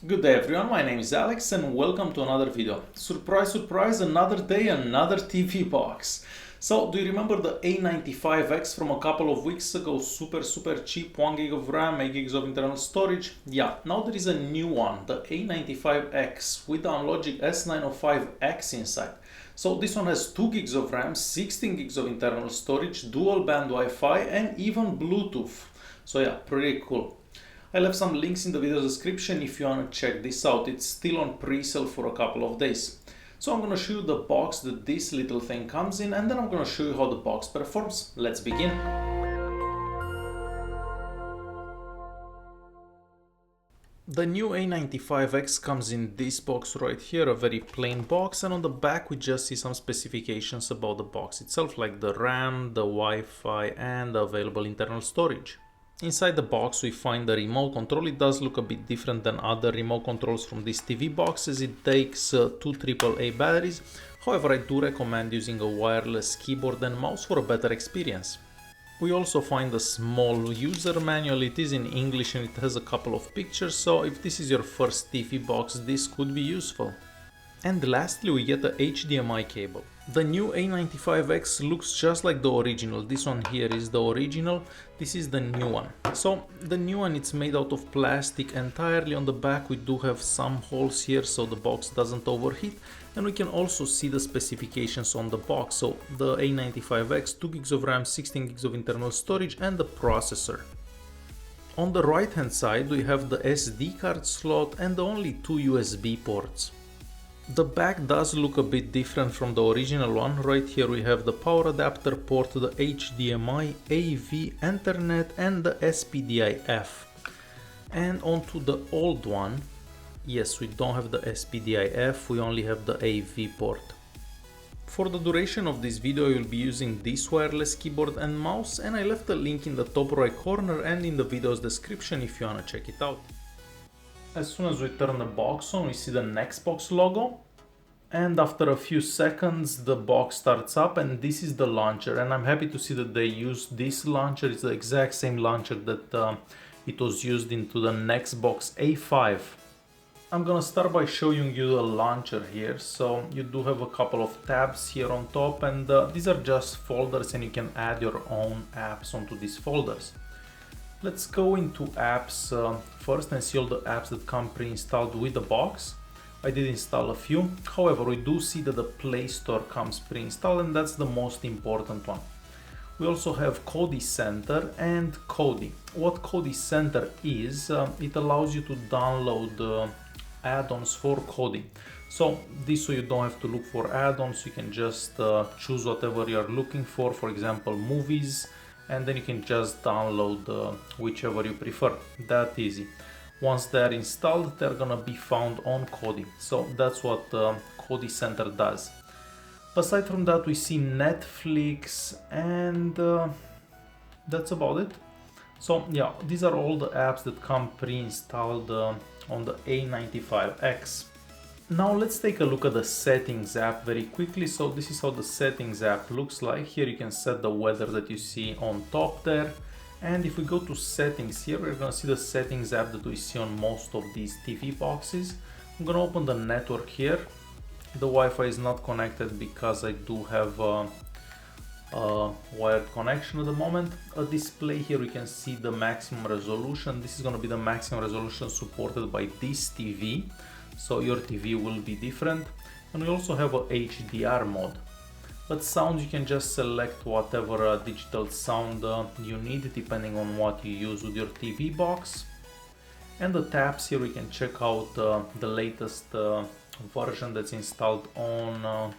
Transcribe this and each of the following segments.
Good day everyone, my name is Alex and welcome to another video. Surprise, surprise, another day, another TV box. So, do you remember the A95X from a couple of weeks ago? Super cheap, 1 gig of RAM, 8 gigs of internal storage. Yeah, now there is a new one, the A95X with the Amlogic S905X inside. So this one has 2 gigs of RAM, 16 gigs of internal storage, dual band Wi-Fi and even Bluetooth. So yeah, pretty cool. I'll have some links in the video description if you want to check this out. It's still on pre-sale for a couple of days. So I'm going to show you the box that this little thing comes in, and then I'm going to show you how the box performs. Let's begin. The new A95X comes in this box right here, a very plain box, and on the back we just see some specifications about the box itself, like the RAM, the Wi-Fi and the available internal storage. Inside the box we find the remote control. It does look a bit different than other remote controls from these TV boxes. It takes two AAA batteries. However, I do recommend using a wireless keyboard and mouse for a better experience. We also find a small user manual. It is in English and it has a couple of pictures, so if this is your first TV box, this could be useful. And lastly, we get the HDMI cable. The new A95X looks just like the original. This one here is the original. This is the new one. So the new one, it's made out of plastic entirely. On the back we do have some holes here so the box doesn't overheat. And we can also see the specifications on the box. So the A95X, 2 gigs of RAM, 16 gigs of internal storage and the processor. On the right hand side we have the SD card slot and only 2 USB ports. The back does look a bit different from the original one. Right here we have the power adapter port, the HDMI, AV, Ethernet and the SPDIF. And onto the old one, yes, we don't have the SPDIF, we only have the AV port. For the duration of this video I will be using this wireless keyboard and mouse, and I left a link in the top right corner and in the video's description if you wanna check it out. As soon as we turn the box on, we see the Nexbox logo, and after a few seconds the box starts up, and this is the launcher, and I'm happy to see that they used this launcher. It's the exact same launcher that it was used into the Nexbox A5. I'm gonna start by showing you the launcher here. So you do have a couple of tabs here on top, and these are just folders and you can add your own apps onto these folders. Let's go into apps first and see all the apps that come pre-installed with the box. I did install a few, however we do see that the Play Store comes pre-installed and that's the most important one. We also have Kodi Center and Kodi. What Kodi Center is, it allows you to download add-ons for Kodi. So this way you don't have to look for add-ons, you can just choose whatever you're looking for example movies, and then you can just download whichever you prefer. That easy. Once they're installed, they're gonna be found on Kodi. So that's what Kodi Center does. Aside from that, we see Netflix, and that's about it. So yeah, these are all the apps that come pre-installed on the A95X. Now let's take a look at the settings app very quickly. So this is how the settings app looks like. Here you can set the weather that you see on top there. And if we go to settings here, we're gonna see the settings app that we see on most of these TV boxes. I'm gonna open the network here. The Wi-Fi is not connected because I do have a wired connection at the moment. A display here, we can see the maximum resolution. This is gonna be the maximum resolution supported by this TV. So your TV will be different. And we also have a HDR mode. But sound, you can just select whatever digital sound you need depending on what you use with your TV box. And the tabs here, we can check out the latest version that's installed on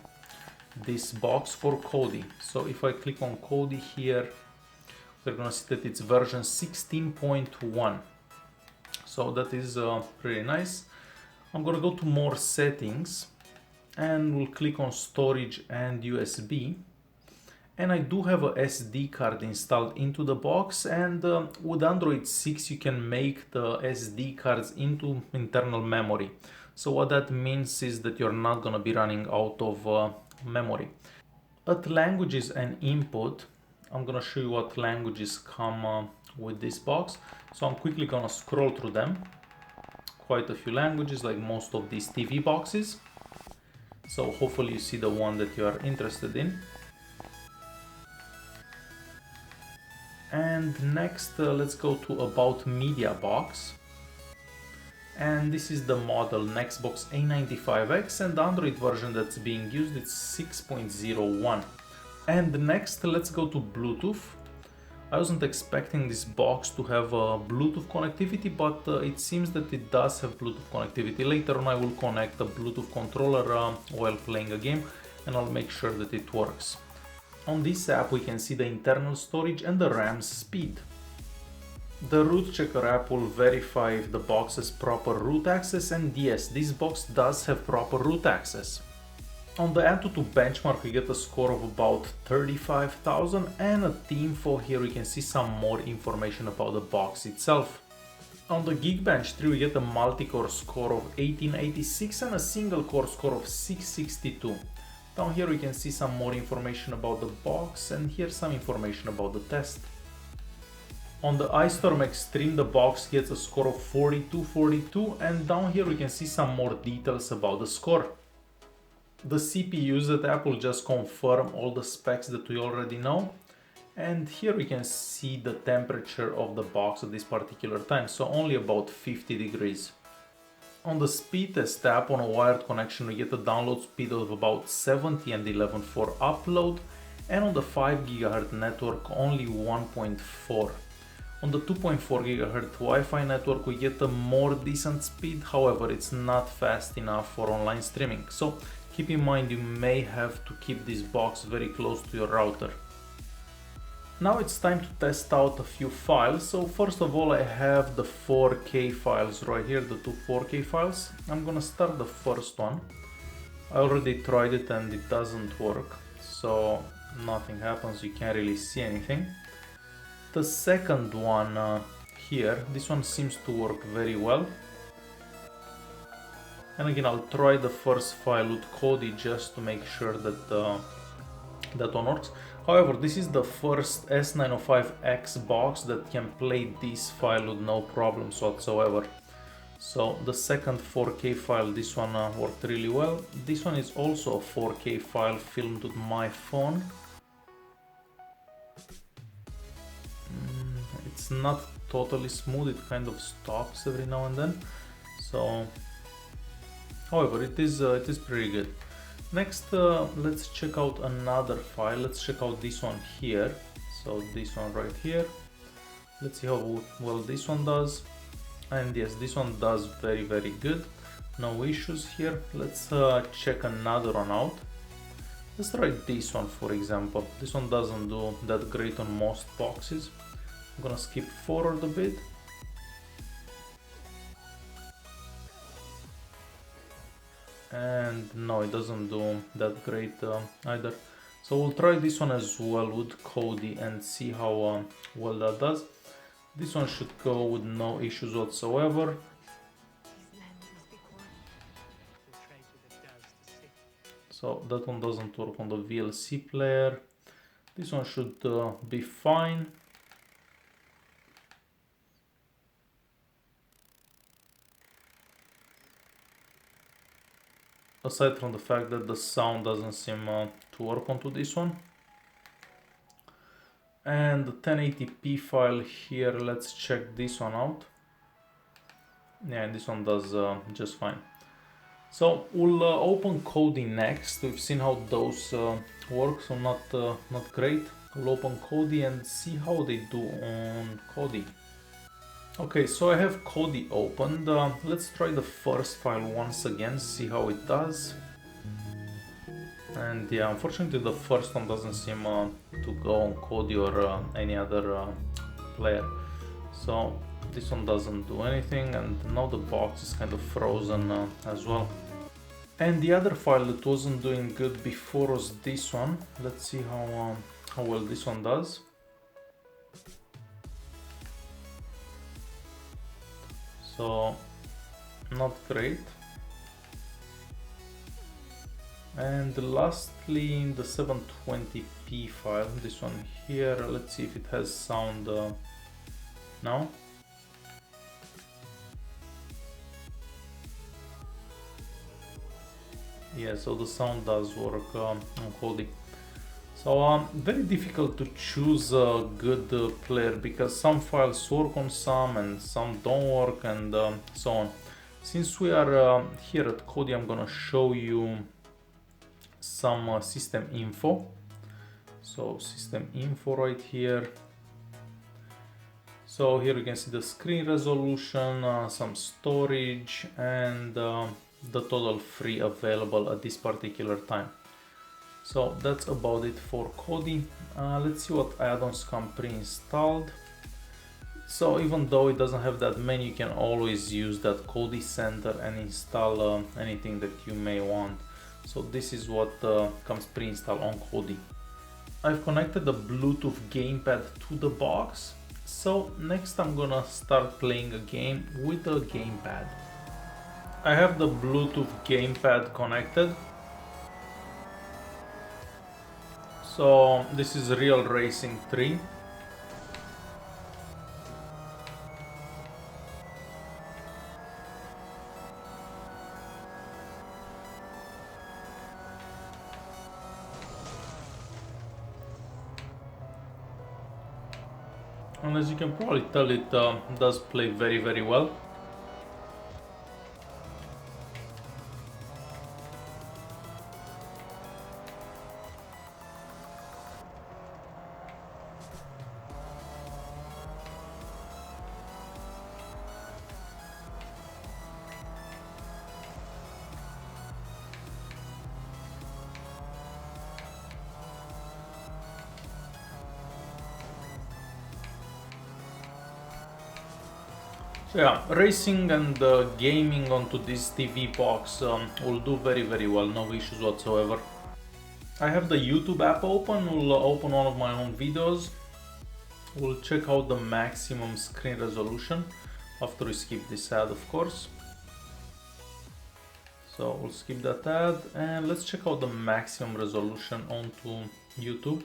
this box for Kodi. So if I click on Kodi here, we're gonna see that it's version 16.1. So that is pretty nice. I'm gonna go to more settings and we'll click on storage and USB, and I do have a SD card installed into the box, and with Android 6 you can make the SD cards into internal memory. So what that means is that you're not gonna be running out of memory. At languages and input, I'm gonna show you what languages come with this box. So I'm quickly gonna scroll through them. quite a few languages like most of these TV boxes. So hopefully you see the one that you are interested in. And next let's go to About Media box. And this is the model Nexbox A95X, and the Android version that's being used is 6.01. And next let's go to Bluetooth. I wasn't expecting this box to have Bluetooth connectivity, but it seems that it does have Bluetooth connectivity. Later on I will connect a Bluetooth controller while playing a game, and I'll make sure that it works. On this app we can see the internal storage and the RAM speed. The root checker app will verify if the box has proper root access, and yes, this box does have proper root access. On the Antutu benchmark we get a score of about 35,000, and at the info here we can see some more information about the box itself. On the Geekbench tree we get a multi-core score of 1886 and a single core score of 662. Down here we can see some more information about the box, and here's some information about the test. On the iStorm Extreme the box gets a score of 4242, and down here we can see some more details about the score. The CPUs at Apple just confirm all the specs that we already know, and here we can see the temperature of the box at this particular time, so only about 50 degrees. On the speed test app on a wired connection we get a download speed of about 70 and 11 for upload, and on the 5 GHz network only 1.4. On the 2.4 GHz Wi-Fi network we get a more decent speed, however it's not fast enough for online streaming, so keep in mind you may have to keep this box very close to your router. Now it's time to test out a few files. So first of all I have the 4K files right here, the two 4K files. I'm gonna start the first one. I already tried it and it doesn't work, so nothing happens, you can't really see anything. The second one here, this one seems to work very well. And again, I'll try the first file with Kodi just to make sure that that one works. However, this is the first S905X box that can play this file with no problems whatsoever. So the second 4K file, this one worked really well. This one is also a 4K file filmed with my phone. It's not totally smooth, it kind of stops every now and then. So, however, it is pretty good. Next, let's check out another file. Let's check out this one here. So this one right here. Let's see how well this one does. And yes, this one does very good. No issues here. Let's check another one out. Let's try this one for example. This one doesn't do that great on most boxes. I'm gonna skip forward a bit. And no, it doesn't do that great either. So we'll try this one as well with Kodi and see how well that does. This one should go with no issues whatsoever. So that one doesn't work on the VLC player. This one should be fine. Aside from the fact that the sound doesn't seem to work onto this one. And the 1080p file here, let's check this one out. Yeah, and this one does just fine. So we'll open Kodi next. We've seen how those work, so not great. We'll open Kodi and see how they do on Kodi. Okay, so I have Kodi opened. Let's try the first file once again, see how it does. And yeah, unfortunately the first one doesn't seem to go on Kodi or any other player. So this one doesn't do anything, and now the box is kind of frozen as well. And the other file that wasn't doing good before was this one. Let's see how well this one does. So not great. And lastly, in the 720p file, this one here, let's see if it has sound now. Yeah, so the sound does work on Kodi. So very difficult to choose a good player because some files work on some and some don't work, and so on. Since we are here at Kodi, I'm gonna show you some system info. So system info right here. So here you can see the screen resolution, some storage, and the total free available at this particular time. So that's about it for Kodi. Let's see what add-ons come pre-installed. So even though it doesn't have that many, you can always use that Kodi Center and install anything that you may want. So this is what comes pre-installed on Kodi. I've connected the Bluetooth gamepad to the box. So next I'm gonna start playing a game with the gamepad. I have the Bluetooth gamepad connected. So this is Real Racing 3. And as you can probably tell, it does play very well. So yeah, racing and gaming onto this TV box will do very well, no issues whatsoever. I have the YouTube app open, we'll open one of my own videos. We'll check out the maximum screen resolution after we skip this ad, of course. So we'll skip that ad and let's check out the maximum resolution onto YouTube.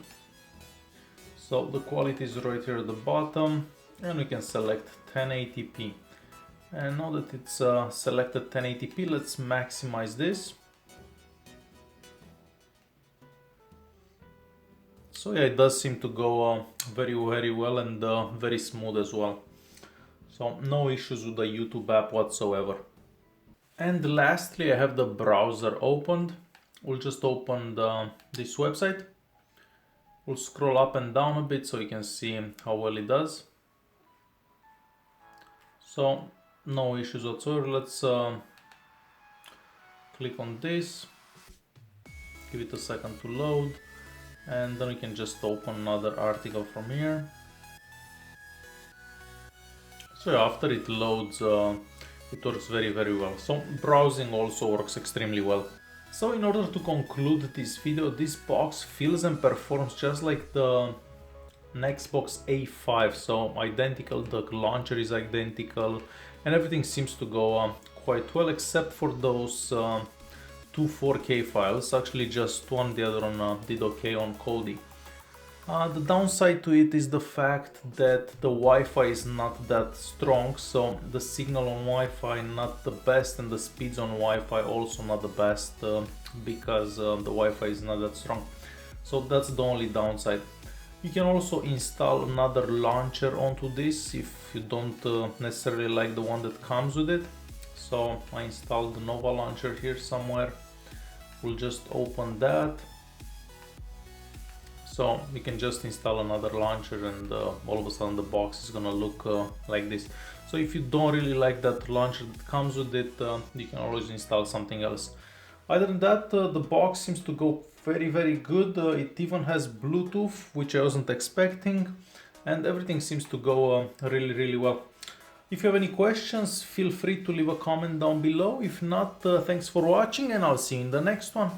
So the quality is right here at the bottom, and we can select 1080p. And now that it's selected 1080p, let's maximize this. So yeah, it does seem to go very well and very smooth as well. So no issues with the YouTube app whatsoever. And lastly, I have the browser opened. We'll just open this website. We'll scroll up and down a bit so you can see how well it does. So no issues whatsoever. Let's click on this, give it a second to load, and then we can just open another article from here. So after it loads, it works very well. So browsing also works extremely well. So in order to conclude this video, this box feels and performs just like the Nexbox A5, so identical, the launcher is identical, and everything seems to go quite well, except for those two 4K files. Actually just one, the other one did okay on Kodi. The downside to it is the fact that the Wi-Fi is not that strong, so the signal on Wi-Fi not the best, and the speeds on Wi-Fi also not the best because the Wi-Fi is not that strong. So that's the only downside. You can also install another launcher onto this if you don't necessarily like the one that comes with it. So I installed the Nova launcher here somewhere. We'll just open that. So you can just install another launcher and all of a sudden the box is gonna look like this. So if you don't really like that launcher that comes with it, you can always install something else. Other than that, the box seems to go very good. It even has Bluetooth, which I wasn't expecting, and everything seems to go really well. If you have any questions, feel free to leave a comment down below. If not, thanks for watching, and I'll see you in the next one.